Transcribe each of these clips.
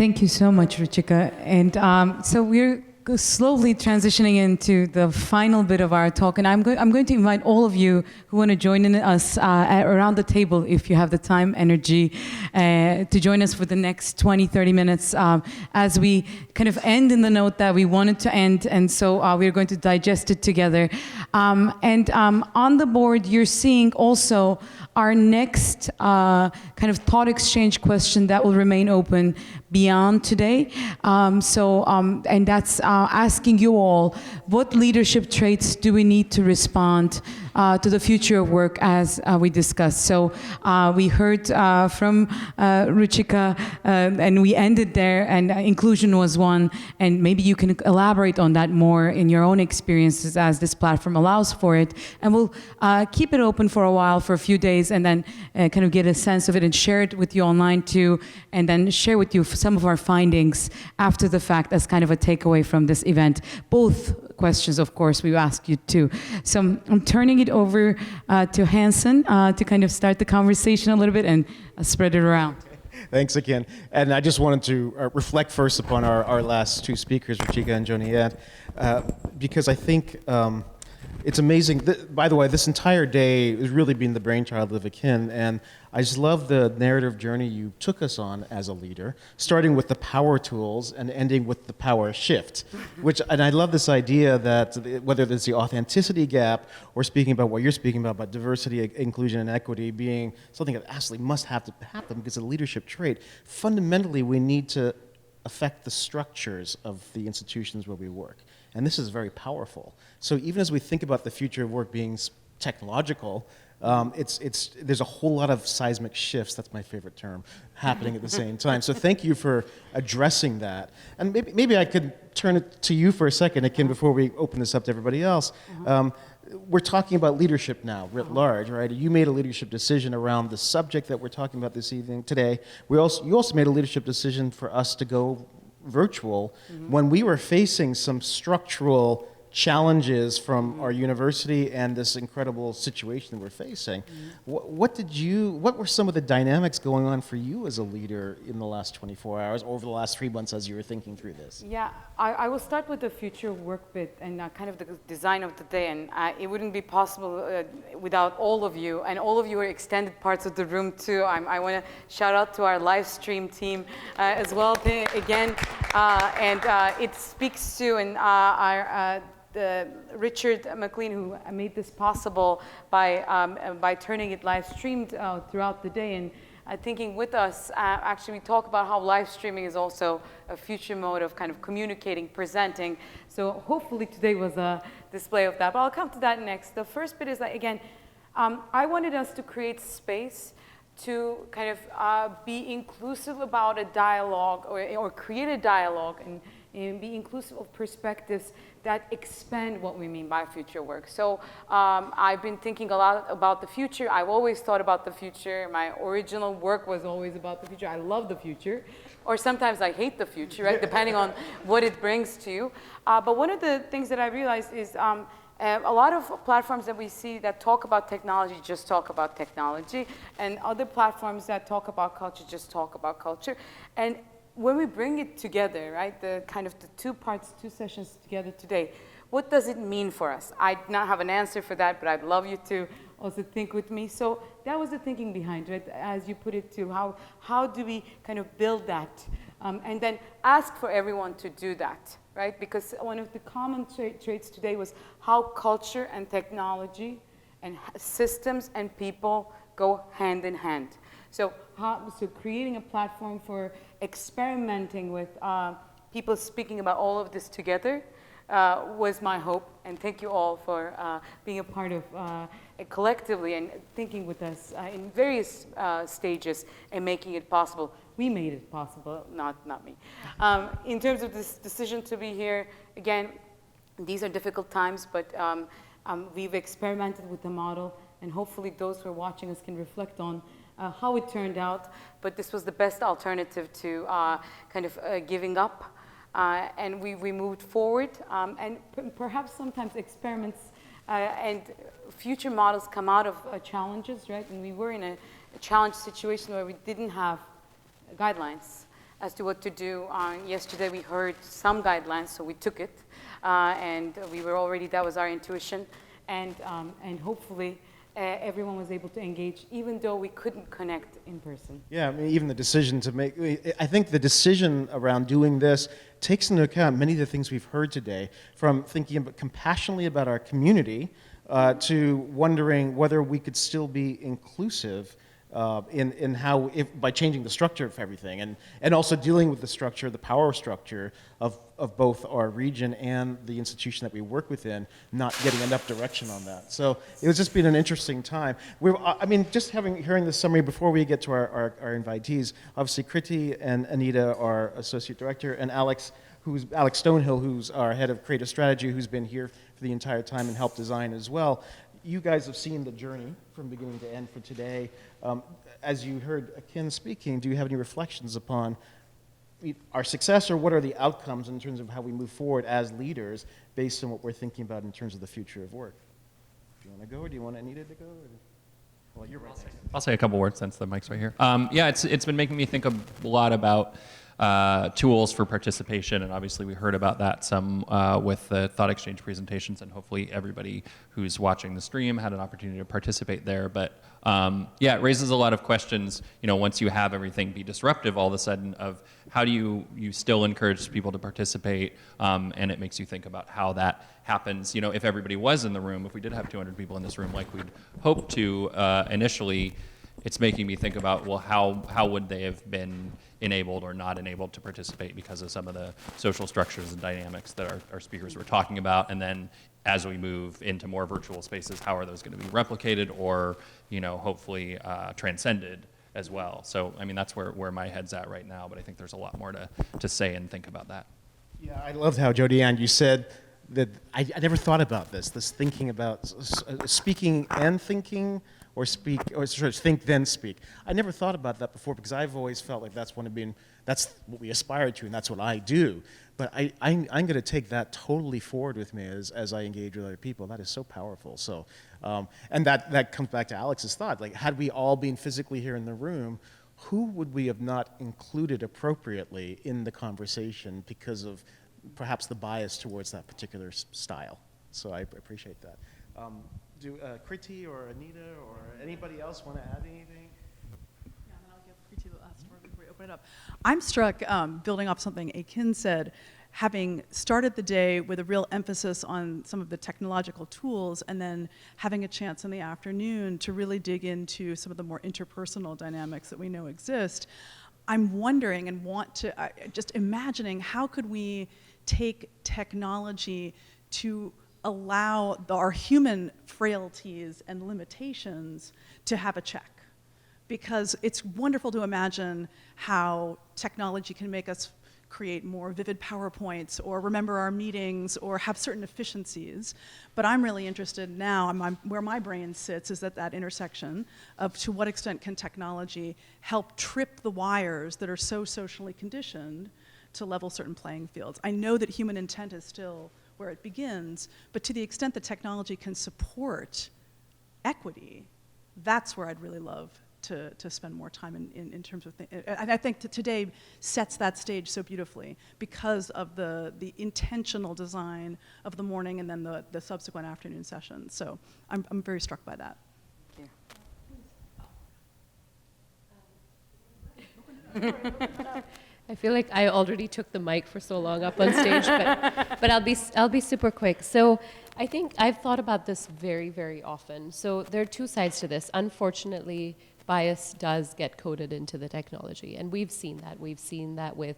Thank you so much, Ruchika. And so we're slowly transitioning into the final bit of our talk, and I'm going to invite all of you who want to join in us around the table, if you have the time, energy, to join us for the next 20, 30 minutes as we kind of end in the note that we wanted to end, and so we're going to digest it together. And on the board, you're seeing also our next kind of thought exchange question that will remain open beyond today. And that's asking you all, what leadership traits do we need to respond to the future of work as we discussed? So we heard from Ruchika, and we ended there, and inclusion was one, and maybe you can elaborate on that more in your own experiences as this platform allows for it. And we'll keep it open for a while, for a few days, and then kind of get a sense of it and share it with you online too, and then share with you some of our findings after the fact as kind of a takeaway from this event. Both questions, of course, we ask you too. So I'm turning it over to Hanson to kind of start the conversation a little bit and spread it around. Thanks again. And I just wanted to reflect first upon our last two speakers, Ruchika and Jodi-Ann, because I think it's amazing. By the way, this entire day has really been the brainchild of Ekin, and I just love the narrative journey you took us on as a leader, starting with the power tools and ending with the power shift. And I love this idea that whether there's the authenticity gap or speaking about what you're speaking about diversity, inclusion, and equity being something that absolutely must have to happen because it's a leadership trait, fundamentally we need to affect the structures of the institutions where we work. And this is very powerful. So even as we think about the future of work being technological, there's a whole lot of seismic shifts, that's my favorite term, happening at the same time. So thank you for addressing that. And maybe I could turn it to you for a second, Ekin, before we open this up to everybody else. We're talking about leadership now, writ large, right? You made a leadership decision around the subject that we're talking about this evening, today. You also made a leadership decision for us to go virtual when we were facing some structural challenges from our university and this incredible situation that we're facing. What were some of the dynamics going on for you as a leader in the last 24 hours, or over the last 3 months as you were thinking through this? Yeah, I will start with the future work bit and kind of the design of the day, and it wouldn't be possible without all of you, and all of you are extended parts of the room too. I want to shout out to our live stream team as well again, and it speaks to our Richard McLean, who made this possible by turning it live streamed throughout the day, and thinking with us. Actually, we talk about how live streaming is also a future mode of kind of communicating, presenting. So hopefully today was a display of that, but I'll come to that next. The first bit is that, again, I wanted us to create space to kind of be inclusive about a dialogue or create a dialogue and be inclusive of perspectives that expand what we mean by future work. So I've been thinking a lot about the future. I've always thought about the future. My original work was always about the future. I love the future, or sometimes I hate the future, right? Depending on what it brings to you. But one of the things that I realized is a lot of platforms that we see that talk about technology just talk about technology, and other platforms that talk about culture just talk about culture. And when we bring it together, right, the kind of the two sessions together today, what does it mean for us? I do not have an answer for that, but I'd love you to also think with me. So that was the thinking behind it, as you put it too. How do we kind of build that? And then ask for everyone to do that, right? Because one of the common traits today was how culture and technology and systems and people go hand in hand. So creating a platform for experimenting with people speaking about all of this together was my hope. And thank you all for being a part of collectively and thinking with us in various stages and making it possible. We made it possible, not me. In terms of this decision to be here, again, these are difficult times, but we've experimented with the model, and hopefully those who are watching us can reflect on how it turned out, but this was the best alternative to kind of giving up, and we moved forward, and perhaps sometimes experiments and future models come out of challenges, right? And we were in a challenge situation where we didn't have guidelines, as to what to do. Yesterday we heard some guidelines, so we took it, and we were already, that was our intuition, and hopefully everyone was able to engage, even though we couldn't connect in person. Yeah, I mean, even the decision to make, I think the decision around doing this takes into account many of the things we've heard today, from thinking compassionately about our community to wondering whether we could still be inclusive in how, by changing the structure of everything, and also dealing with the structure, the power structure of both our region and the institution that we work within, not getting enough direction on that. So it was just been an interesting time. I mean, just hearing this summary before we get to our invitees, obviously Kriti and Anita are Associate Director, and Alex Stonehill, who's our Head of Creative Strategy, who's been here for the entire time and helped design as well. You guys have seen the journey from beginning to end for today. As you heard Ekin speaking, do you have any reflections upon our success, or what are the outcomes in terms of how we move forward as leaders based on what we're thinking about in terms of the future of work? Do you want to go, or do you want Anita to go? Well, you're right. I'll say a couple words since the mic's right here. Yeah, it's been making me think a lot about tools for participation, and obviously we heard about that some with the Thought Exchange presentations, and hopefully everybody who's watching the stream had an opportunity to participate there. But yeah, it raises a lot of questions, once you have everything be disruptive all of a sudden, of how do you still encourage people to participate, and it makes you think about how that happens, if everybody was in the room, if we did have 200 people in this room like we'd hoped to initially. It's making me think about, well, how would they have been enabled or not enabled to participate because of some of the social structures and dynamics that our speakers were talking about. And then as we move into more virtual spaces, how are those going to be replicated or, hopefully transcended as well. So, I mean, that's where my head's at right now, but I think there's a lot more to say and think about that. Yeah, I loved how, Jodi-Ann, you said that I never thought about this thinking about speaking and thinking, or sort of think then speak. I never thought about that before, because I've always felt like that's what we aspire to, and that's what I do. But I'm going to take that totally forward with me as I engage with other people. That is so powerful. So, and that comes back to Alex's thought. Like, had we all been physically here in the room, who would we have not included appropriately in the conversation because of perhaps the bias towards that particular style? So I appreciate that. Do Kriti or Anita or anybody else want to add anything? Yeah, and then I'll give Kriti the last word before we open it up. I'm struck, building off something Ekin said, having started the day with a real emphasis on some of the technological tools, and then having a chance in the afternoon to really dig into some of the more interpersonal dynamics that we know exist. I'm wondering and just imagining, how could we take technology to allow our human frailties and limitations to have a check? Because it's wonderful to imagine how technology can make us create more vivid PowerPoints or remember our meetings or have certain efficiencies. But I'm really interested now, where my brain sits is at that intersection of to what extent can technology help trip the wires that are so socially conditioned to level certain playing fields. I know that human intent is still where it begins, but to the extent that technology can support equity, that's where I'd really love to spend more time in terms of and I think today sets that stage so beautifully because of the intentional design of the morning and then the subsequent afternoon sessions. So I'm very struck by that. I feel like I already took the mic for so long up on stage, but I'll be super quick. So I think I've thought about this very, very often. So there are two sides to this. Unfortunately, bias does get coded into the technology, and we've seen that. We've seen that with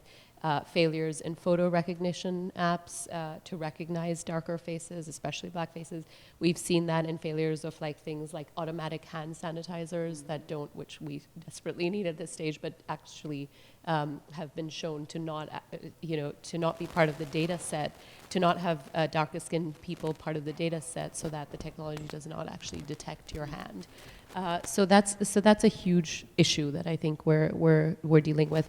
failures in photo recognition apps to recognize darker faces, especially black faces. We've seen that in failures of things like automatic hand sanitizers that don't, which we desperately need at this stage, but actually have been shown to not, to not be part of the data set, to not have darker skinned people part of the data set, so that the technology does not actually detect your hand. So that's a huge issue that I think we're dealing with.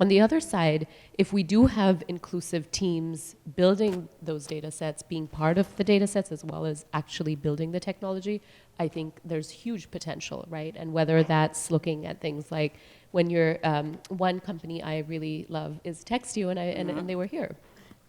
On the other side, if we do have inclusive teams building those data sets, being part of the data sets as well as actually building the technology, I think there's huge potential, right? And whether that's looking at things like when you're, one company I really love is Textio, and they were here.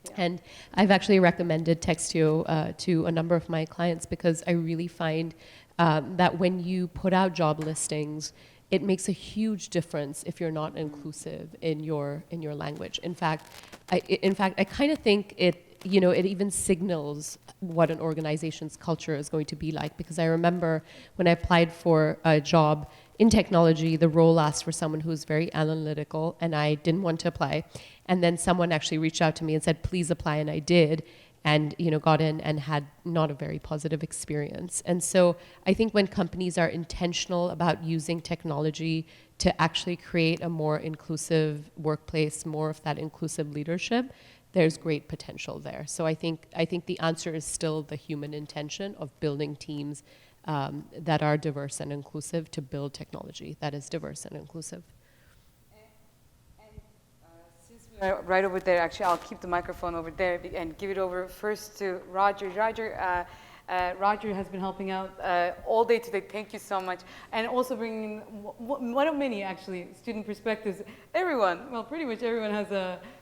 Yeah. And I've actually recommended Textio to a number of my clients because I really find that when you put out job listings, it makes a huge difference if you're not inclusive in your language. In fact, I kind of think it even signals what an organization's culture is going to be like, because I remember when I applied for a job in technology, the role asked for someone who's very analytical, and I didn't want to apply. And then someone actually reached out to me and said, please apply, and I did, and got in and had not a very positive experience. And so I think when companies are intentional about using technology to actually create a more inclusive workplace, more of that inclusive leadership, there's great potential there. So I think the answer is still the human intention of building teams that are diverse and inclusive to build technology that is diverse and inclusive. Since we're right over there, actually, I'll keep the microphone over there and give it over first to Rodger. Rodger has been helping out all day today. Thank you so much. And also bringing one of many, actually, student perspectives. Everyone, well, pretty much everyone has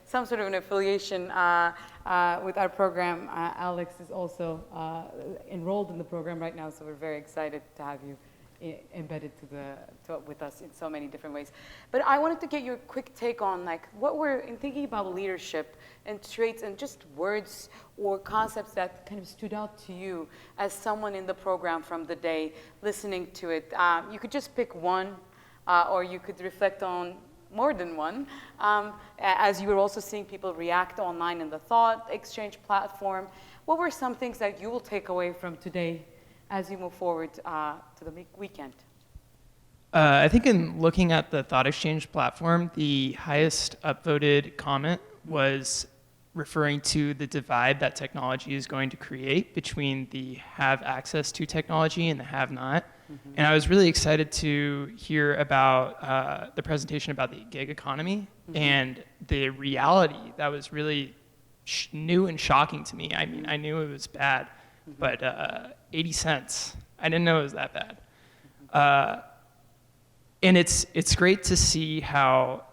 some sort of an affiliation with our program. Alex is also enrolled in the program right now, so we're very excited to have you embedded with us in so many different ways. But I wanted to get your quick take on what we're in thinking about leadership and traits and just words or concepts that kind of stood out to you as someone in the program from the day listening to it. You could just pick one, or you could reflect on more than one, as you were also seeing people react online in the thought exchange platform. What were some things that you will take away from today as you move forward to the weekend? I think in looking at the thought exchange platform, the highest upvoted comment was referring to the divide that technology is going to create between the have access to technology and the have not. Mm-hmm. And I was really excited to hear about the presentation about the gig economy, mm-hmm. and the reality that was really new and shocking to me. I mean, I knew it was bad, mm-hmm. but 80 cents, I didn't know it was that bad. Mm-hmm. And it's great to see how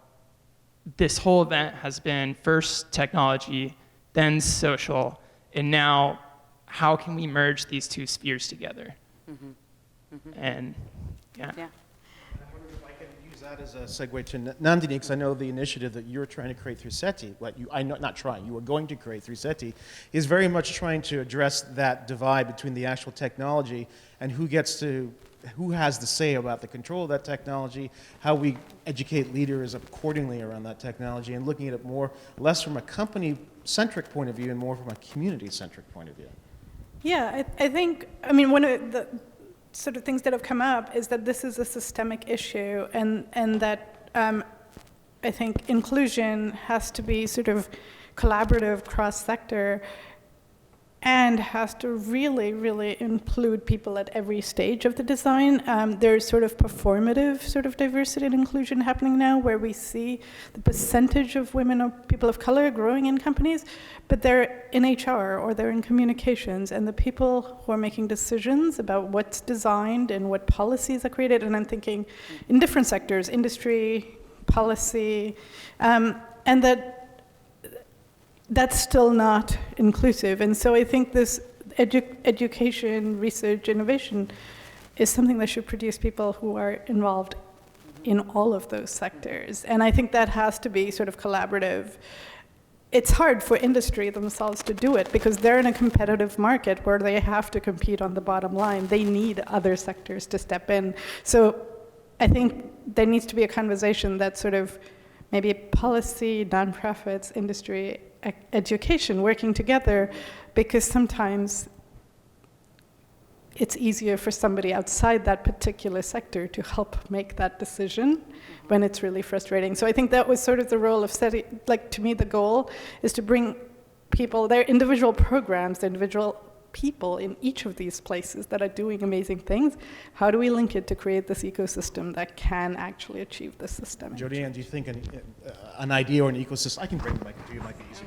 this whole event has been first technology, then social, and now how can we merge these two spheres together? Mm-hmm. Mm-hmm. And yeah. I wonder if I can use that as a segue to Nandini, because I know the initiative that you're trying to create through SETI, you were going to create through SETI, is very much trying to address that divide between the actual technology and who has the say about the control of that technology, how we educate leaders accordingly around that technology, and looking at it less from a company-centric point of view and more from a community-centric point of view. Yeah, I think, one of the sort of things that have come up is that this is a systemic issue, and that I think inclusion has to be sort of collaborative, cross-sector, and has to really, really include people at every stage of the design. There's sort of performative sort of diversity and inclusion happening now, where we see the percentage of women or people of color growing in companies, but they're in HR or they're in communications, and the people who are making decisions about what's designed and what policies are created, and I'm thinking in different sectors, industry, policy, and that's still not inclusive. And so I think this education, research, innovation is something that should produce people who are involved in all of those sectors. And I think that has to be sort of collaborative. It's hard for industry themselves to do it because they're in a competitive market where they have to compete on the bottom line. They need other sectors to step in. So I think there needs to be a conversation that sort of maybe policy, nonprofits, industry, education working together, because sometimes it's easier for somebody outside that particular sector to help make that decision when it's really frustrating. So I think that was sort of the role of SETI. To me, the goal is to bring people, their individual programs, their individual people in each of these places that are doing amazing things. How do we link it to create this ecosystem that can actually achieve this system? Jodi-Ann, do you think an idea or an ecosystem, I can bring the mic to you, it might be easier.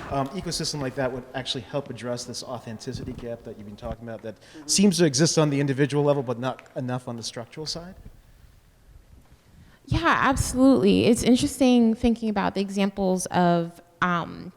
Ecosystem like that would actually help address this authenticity gap that you've been talking about that seems to exist on the individual level but not enough on the structural side? Yeah, absolutely. It's interesting thinking about the examples of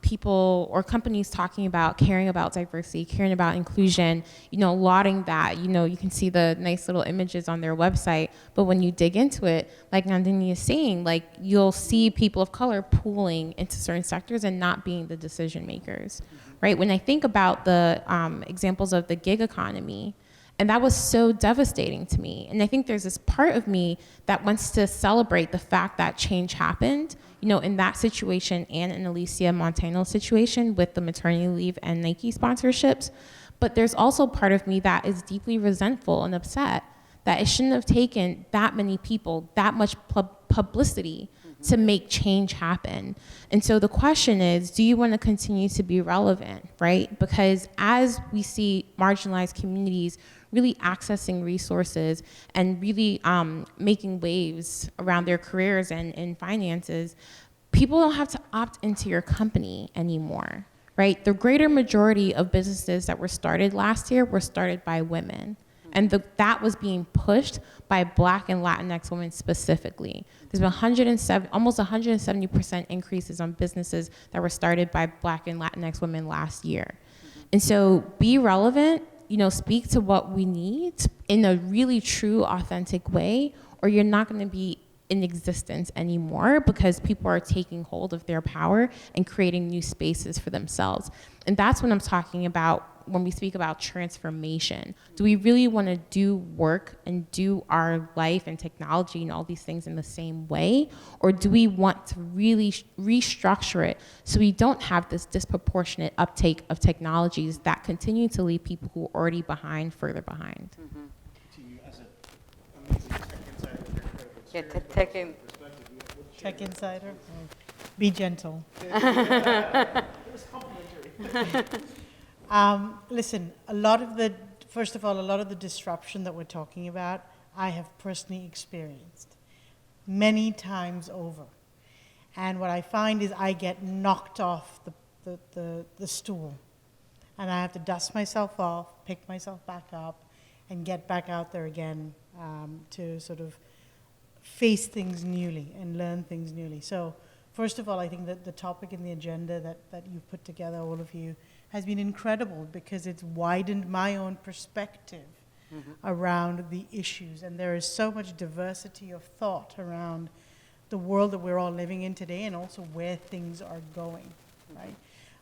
people or companies talking about caring about diversity, caring about inclusion, lauding that. You can see the nice little images on their website, but when you dig into it, like Nandini is saying, like you'll see people of color pooling into certain sectors and not being the decision makers, right? When I think about the examples of the gig economy, and that was so devastating to me. And I think there's this part of me that wants to celebrate the fact that change happened, in that situation and in Alicia Montano's situation with the maternity leave and Nike sponsorships. But there's also part of me that is deeply resentful and upset that it shouldn't have taken that many people, that much publicity to make change happen. And so the question is, do you want to continue to be relevant, right? Because as we see marginalized communities really accessing resources and really making waves around their careers and finances, people don't have to opt into your company anymore, right? The greater majority of businesses that were started last year were started by women. And that was being pushed by Black and Latinx women specifically. There's been almost 170% increases on businesses that were started by Black and Latinx women last year. And so be relevant, speak to what we need in a really true, authentic way, or you're not gonna be in existence anymore because people are taking hold of their power and creating new spaces for themselves. And that's what I'm talking about when we speak about transformation. Do we really want to do work and do our life and technology and all these things in the same way? Or do we want to really restructure it so we don't have this disproportionate uptake of technologies that continue to leave people who are already behind further behind? To you as an amazing tech insider with your incredible experience, Tech insider. Be gentle. It was complimentary. Listen, first of all, a lot of the disruption that we're talking about, I have personally experienced many times over. And what I find is I get knocked off the stool. And I have to dust myself off, pick myself back up, and get back out there again to sort of face things newly and learn things newly. So first of all, I think that the topic and the agenda that you've put together, all of you, has been incredible because it's widened my own perspective around the issues. And there is so much diversity of thought around the world that we're all living in today and also where things are going, right?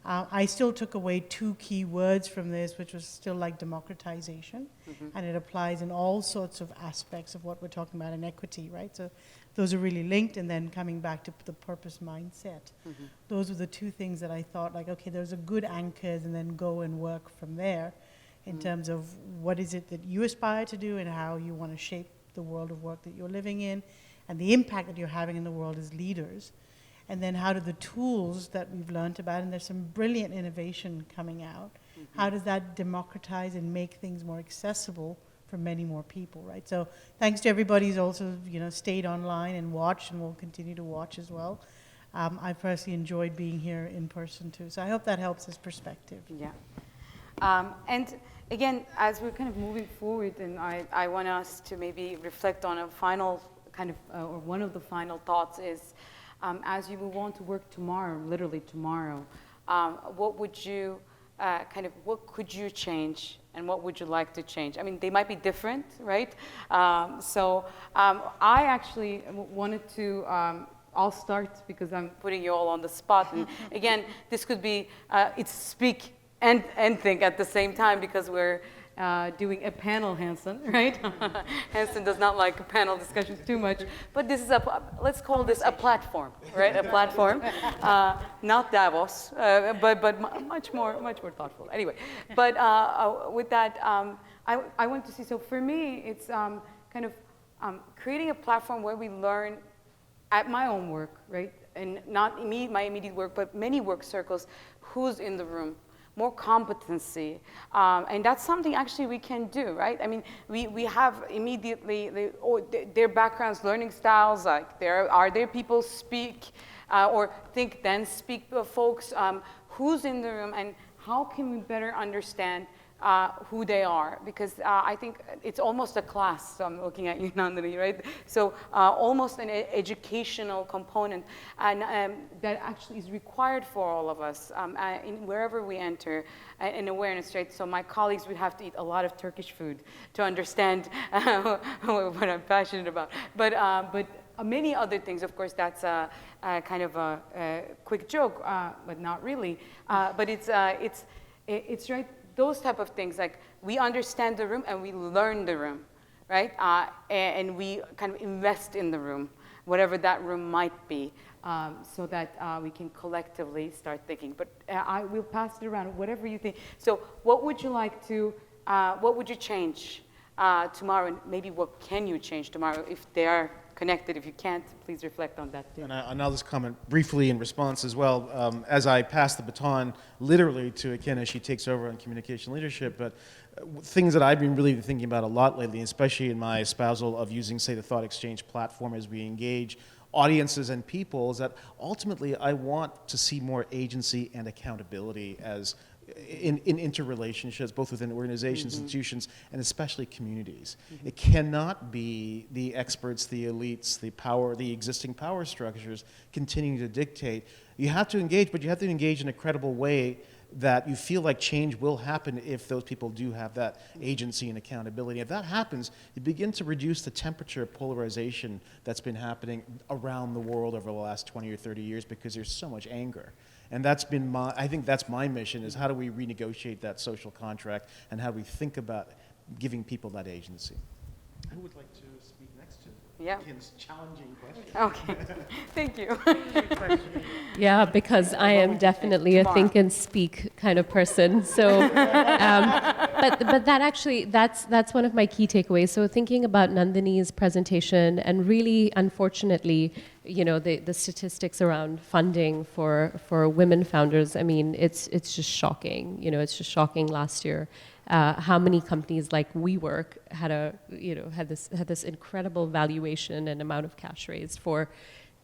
I still took away two key words from this, which was still like democratization, and it applies in all sorts of aspects of what we're talking about in equity, right? So those are really linked, and then coming back to the purpose mindset. Those were the two things that I thought, like, okay, those are good anchors, and then go and work from there in terms of what is it that you aspire to do and how you want to shape the world of work that you're living in and the impact that you're having in the world as leaders. And then how do the tools that we've learned about, and there's some brilliant innovation coming out, how does that democratize and make things more accessible for many more people, right? So thanks to everybody who's also, stayed online and watched and will continue to watch as well. I personally enjoyed being here in person too. So I hope that helps as perspective. Yeah. And again, as we're kind of moving forward, and I want us to maybe reflect on a final kind of, or one of the final thoughts is, as you move on to work tomorrow, literally tomorrow, what would you what could you change and what would you like to change? I mean, they might be different, right? So I actually wanted to, I'll start because I'm putting you all on the spot. And again, this could be, it's speak and think at the same time because we're doing a panel, Hanson, right? Hanson does not like panel discussions too much, but this is let's call this a platform, right? A platform, not Davos, but much more thoughtful. Anyway, but with that, I want to see. So for me, it's kind of creating a platform where we learn at my own work, right, and not my immediate work, but many work circles. Who's in the room? More competency, and that's something actually we can do, right? I mean, we have immediately their backgrounds, learning styles. Like are there people speak or think then speak folks? Who's in the room, and how can we better understand who they are, because I think it's almost a class. So I'm looking at you, Nandini, right? So almost an educational component, and that actually is required for all of us in wherever we enter, in awareness, right? So my colleagues would have to eat a lot of Turkish food to understand what I'm passionate about, but many other things. Of course, that's a kind of a quick joke, but not really. But it's right. Those type of things, like we understand the room and we learn the room, right? And we kind of invest in the room, whatever that room might be, so that we can collectively start thinking. But I will pass it around, whatever you think. So what would you like to, what would you change tomorrow? And maybe what can you change tomorrow if they are connected? If you can't, please reflect on that too. And I'll just comment briefly in response as well. As I pass the baton literally to Ekin as she takes over on communication leadership, but things that I've been really thinking about a lot lately, especially in my espousal of using, say, the Thought Exchange platform as we engage audiences and people, is that ultimately I want to see more agency and accountability as in interrelationships, both within organizations, institutions, and especially communities. It cannot be the experts, the elites, the power, the existing power structures continuing to dictate. You have to engage, but you have to engage in a credible way that you feel like change will happen if those people do have that agency and accountability. If that happens, you begin to reduce the temperature of polarization that's been happening around the world over the last 20 or 30 years, because there's so much anger. And that's been I think that's my mission, is how do we renegotiate that social contract and how do we think about giving people that agency. Who would like to speak next to Ekin's challenging question? Okay, thank you. Yeah, because I am definitely a think and speak kind of person. So, but that actually, that's one of my key takeaways. So thinking about Nandini's presentation, and really, unfortunately, you know, the statistics around funding for women founders, I mean, it's just shocking. You know, it's just shocking last year. How many companies like WeWork had this incredible valuation and amount of cash raised for,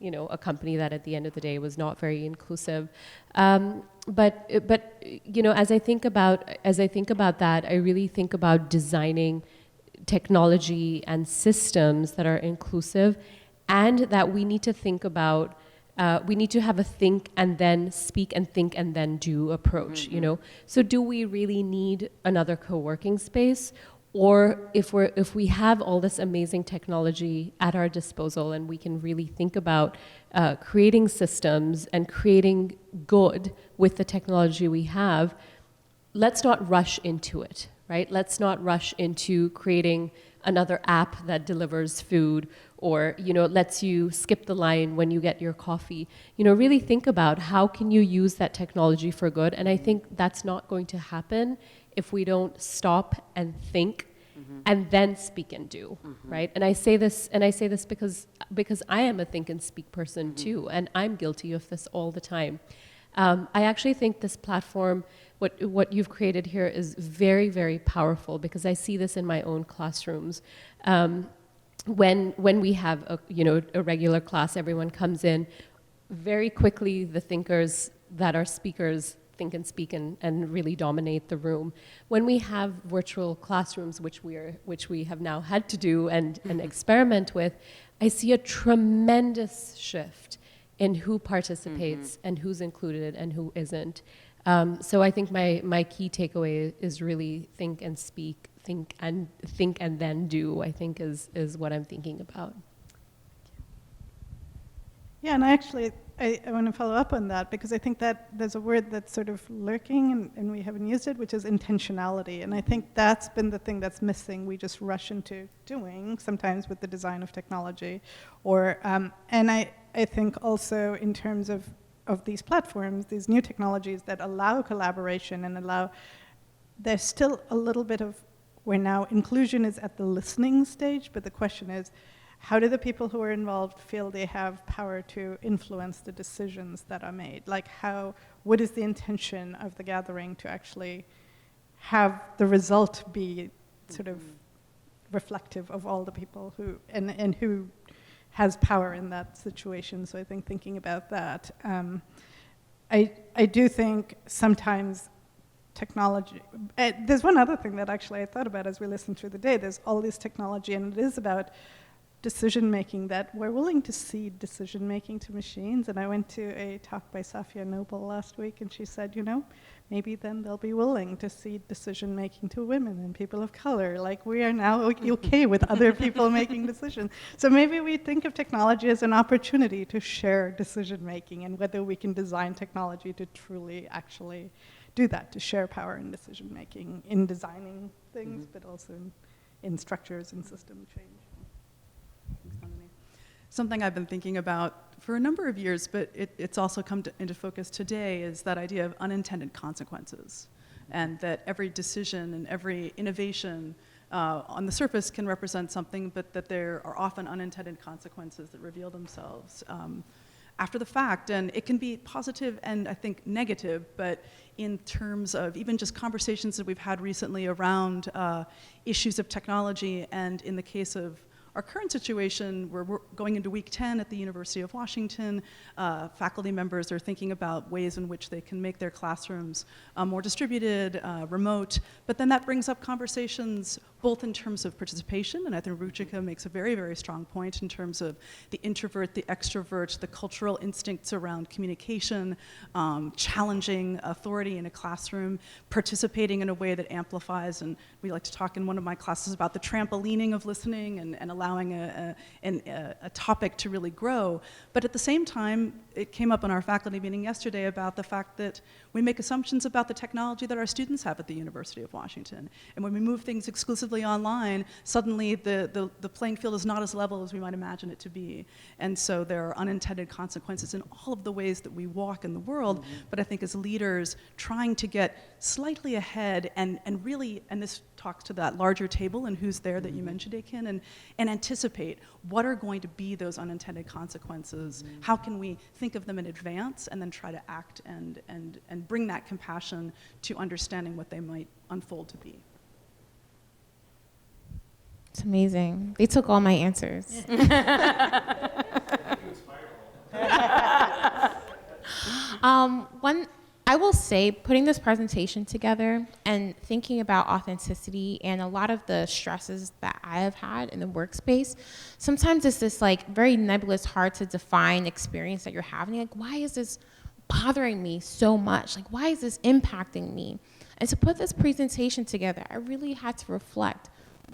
you know, a company that at the end of the day was not very inclusive. But you know, as I think about that, I really think about designing technology and systems that are inclusive, and that we need to think about. We need to have a think and then speak and think and then do approach, you know? So do we really need another co-working space? Or if we have all this amazing technology at our disposal and we can really think about creating systems and creating good with the technology we have, let's not rush into it, right? Let's not rush into creating another app that delivers food, or, you know, lets you skip the line when you get your coffee. You know, really think about how can you use that technology for good. And I think that's not going to happen if we don't stop and think and then speak and do, right? And I say this because I am a think and speak person too, and I'm guilty of this all the time. I actually think this platform, what you've created here, is very, very powerful, because I see this in my own classrooms. When we have a regular class, everyone comes in, very quickly the thinkers that are speakers think and speak and really dominate the room. When we have virtual classrooms, which we have now had to do and experiment with, I see a tremendous shift in who participates and who's included and who isn't. So I think my key takeaway is really think and speak, think and then do, I think is what I'm thinking about. Yeah, and I want to follow up on that, because I think that there's a word that's sort of lurking and we haven't used it, which is intentionality. And I think that's been the thing that's missing. We just rush into doing, sometimes with the design of technology. And I think also in terms of these platforms, these new technologies that allow collaboration and there's still a little bit of, where now inclusion is at the listening stage, but the question is, how do the people who are involved feel they have power to influence the decisions that are made? Like what is the intention of the gathering to actually have the result be sort of reflective of all the people and who has power in that situation? So I think thinking about that. I do think sometimes technology. There's one other thing that actually I thought about as we listened through the day. There's all this technology, and it is about decision-making, that we're willing to cede decision-making to machines. And I went to a talk by Safia Noble last week, and she said, maybe then they'll be willing to cede decision-making to women and people of color. Like, we are now okay with other people making decisions. So maybe we think of technology as an opportunity to share decision-making, and whether we can design technology to truly actually do that, to share power in decision-making, in designing things, but also in structures and system change. Something I've been thinking about for a number of years, but it's also come into focus today, is that idea of unintended consequences. And that every decision and every innovation on the surface can represent something, but that there are often unintended consequences that reveal themselves after the fact. And it can be positive and, I think, negative, but in terms of even just conversations that we've had recently around issues of technology, and in the case of our current situation, where we're going into week 10 at the University of Washington, faculty members are thinking about ways in which they can make their classrooms more distributed, remote, but then that brings up conversations both in terms of participation, and I think Ruchika makes a very, very strong point in terms of the introvert, the extrovert, the cultural instincts around communication, challenging authority in a classroom, participating in a way that amplifies, and we like to talk in one of my classes about the trampolining of listening and allowing a topic to really grow. But at the same time, it came up in our faculty meeting yesterday about the fact that we make assumptions about the technology that our students have at the University of Washington. And when we move things exclusively online, suddenly the playing field is not as level as we might imagine it to be. And so there are unintended consequences in all of the ways that we walk in the world. But I think as leaders, trying to get slightly ahead and really, and this talks to that larger table and who's there that you mentioned, Ekin, and anticipate what are going to be those unintended consequences. How can we think of them in advance and then try to act and bring that compassion to understanding what they might unfold to be. It's amazing. They took all my answers. I will say, putting this presentation together and thinking about authenticity and a lot of the stresses that I have had in the workspace, sometimes it's this like very nebulous, hard to define experience that you're having. Like, why is this bothering me so much? Like, why is this impacting me? And to put this presentation together, I really had to reflect,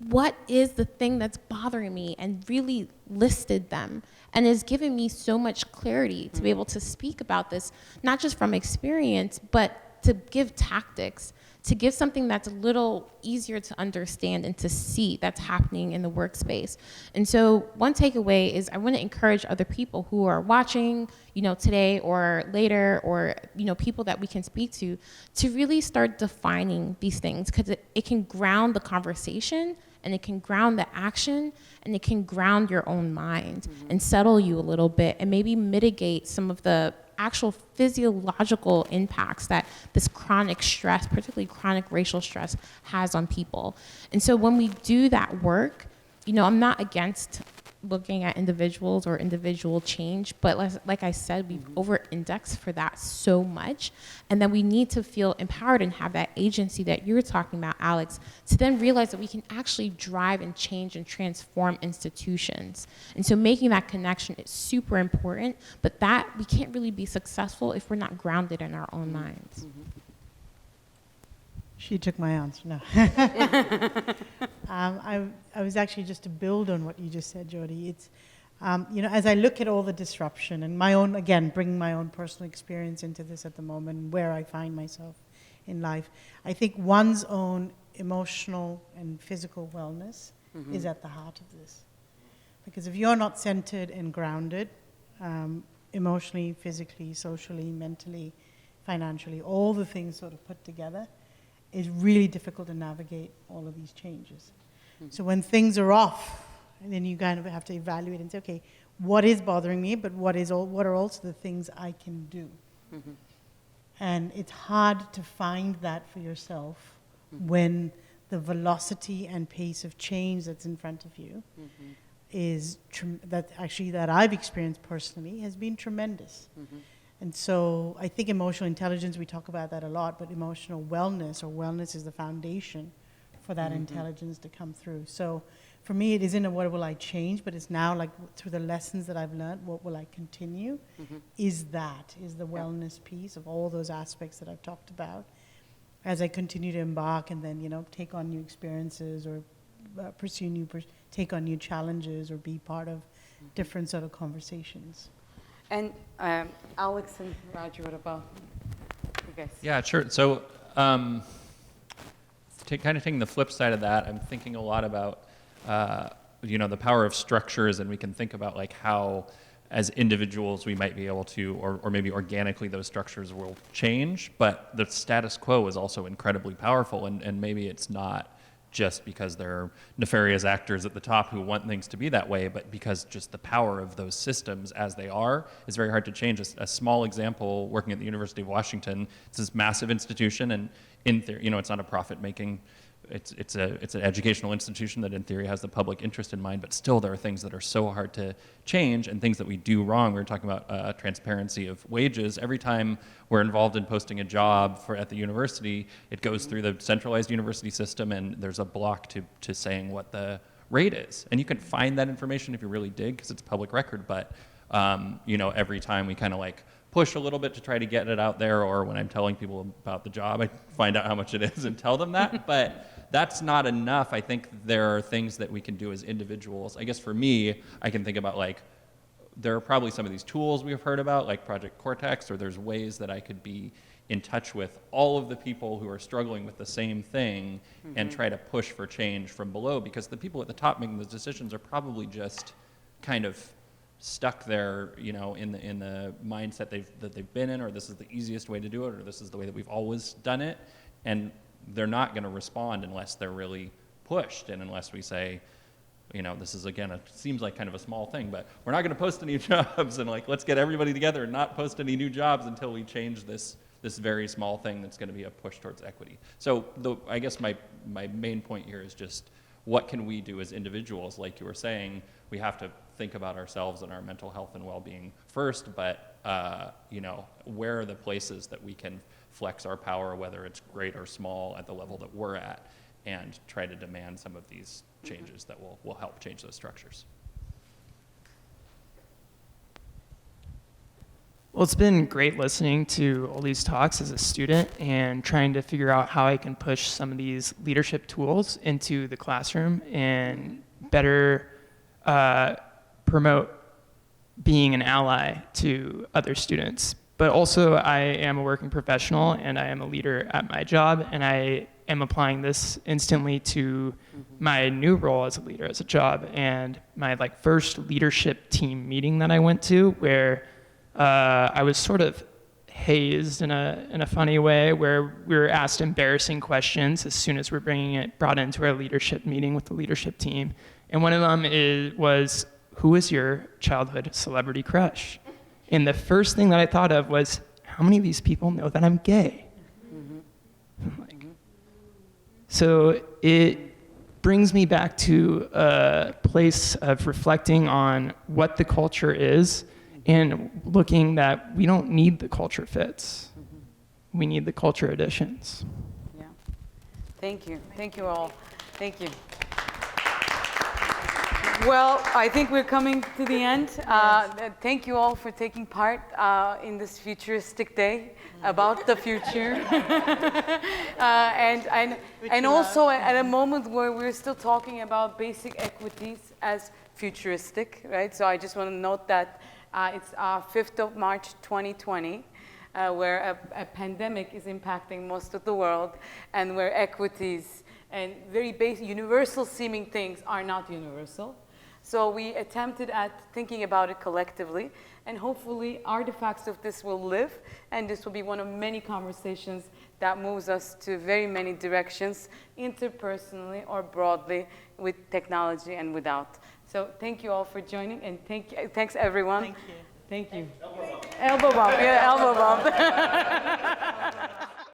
what is the thing that's bothering me, and really listed them, and has given me so much clarity to be able to speak about this, not just from experience, but to give tactics, to give something that's a little easier to understand and to see that's happening in the workspace. And so one takeaway is I want to encourage other people who are watching, today or later, or, people that we can speak to really start defining these things, because it can ground the conversation, and it can ground the action, and it can ground your own mind and settle you a little bit, and maybe mitigate some of the actual physiological impacts that this chronic stress, particularly chronic racial stress, has on people. And so when we do that work, I'm not against looking at individuals or individual change, but like I said, we've over-indexed for that so much, and then we need to feel empowered and have that agency that you were talking about, Alex, to then realize that we can actually drive and change and transform institutions. And so making that connection is super important, but that we can't really be successful if we're not grounded in our own minds. She took my answer, no. I was actually just to build on what you just said, Jodi. It's, as I look at all the disruption and my own, again, bringing my own personal experience into this at the moment, where I find myself in life, I think one's own emotional and physical wellness is at the heart of this. Because if you're not centered and grounded, emotionally, physically, socially, mentally, financially, all the things sort of put together, it's really difficult to navigate all of these changes. So when things are off, and then you kind of have to evaluate and say, okay, what is bothering me, but what are also the things I can do? And it's hard to find that for yourself when the velocity and pace of change that's in front of you is that I've experienced personally has been tremendous. And so I think emotional intelligence, we talk about that a lot, but emotional wellness, or wellness, is the foundation for that intelligence to come through. So for me, it isn't a what will I change, but it's now like through the lessons that I've learned, what will I continue? Is the wellness piece of all those aspects that I've talked about as I continue to embark and then, take on new experiences or take on new challenges or be part of different sort of conversations. And Alex and Roger, what about you guys? Yeah, sure. So kind of taking the flip side of that, I'm thinking a lot about the power of structures, and we can think about like how as individuals we might be able to, or maybe organically those structures will change, but the status quo is also incredibly powerful, and maybe it's not just because there are nefarious actors at the top who want things to be that way, but because just the power of those systems as they are is very hard to change. A small example, working at the University of Washington, it's this massive institution, and in theory, it's not a profit-making, it's an educational institution that in theory has the public interest in mind, but still there are things that are so hard to change and things that we do wrong. We were talking about transparency of wages. Every time we're involved in posting a job at the university, it goes through the centralized university system, and there's a block to saying what the rate is. And you can find that information if you really dig, because it's public record, but every time we kind of like push a little bit to try to get it out there, or when I'm telling people about the job, I find out how much it is and tell them that, but that's not enough. I think there are things that we can do as individuals. I guess for me, I can think about like, there are probably some of these tools we've heard about, like Project Cortex, or there's ways that I could be in touch with all of the people who are struggling with the same thing and try to push for change from below, because the people at the top making those decisions are probably just kind of stuck there, in the mindset that they've been in, or this is the easiest way to do it, or this is the way that we've always done it, and they're not going to respond unless they're really pushed, and unless we say, this is, again, it seems like kind of a small thing, but we're not going to post any jobs, and like, let's get everybody together and not post any new jobs until we change this very small thing that's going to be a push towards equity. So I guess my main point here is just, what can we do as individuals? Like you were saying, we have to think about ourselves and our mental health and well-being first, but where are the places that we can flex our power, whether it's great or small, at the level that we're at, and try to demand some of these changes that will help change those structures. Well, it's been great listening to all these talks as a student and trying to figure out how I can push some of these leadership tools into the classroom and better promote being an ally to other students. But also, I am a working professional and I am a leader at my job, and I am applying this instantly to my new role as a leader, as a job, and my first leadership team meeting that I went to, where I was sort of hazed in a funny way, where we were asked embarrassing questions as soon as we're brought into our leadership meeting with the leadership team. And one of them was, who is your childhood celebrity crush? And the first thing that I thought of was, how many of these people know that I'm gay? So it brings me back to a place of reflecting on what the culture is, and looking that we don't need the culture fits. We need the culture additions. Yeah. Thank you. Thank you all. Thank you. Well, I think we're coming to the end. Thank you all for taking part in this futuristic day about the future. and also at a moment where we're still talking about basic equities as futuristic, right? So I just want to note that it's 5th of March 2020, where a pandemic is impacting most of the world, and where equities and very basic, universal seeming things are not universal. So we attempted at thinking about it collectively, and hopefully artifacts of this will live, and this will be one of many conversations that moves us to very many directions, interpersonally or broadly, with technology and without. So thank you all for joining, and thanks everyone. Thank you. Thank you. Elbow bump. Yeah, elbow bump.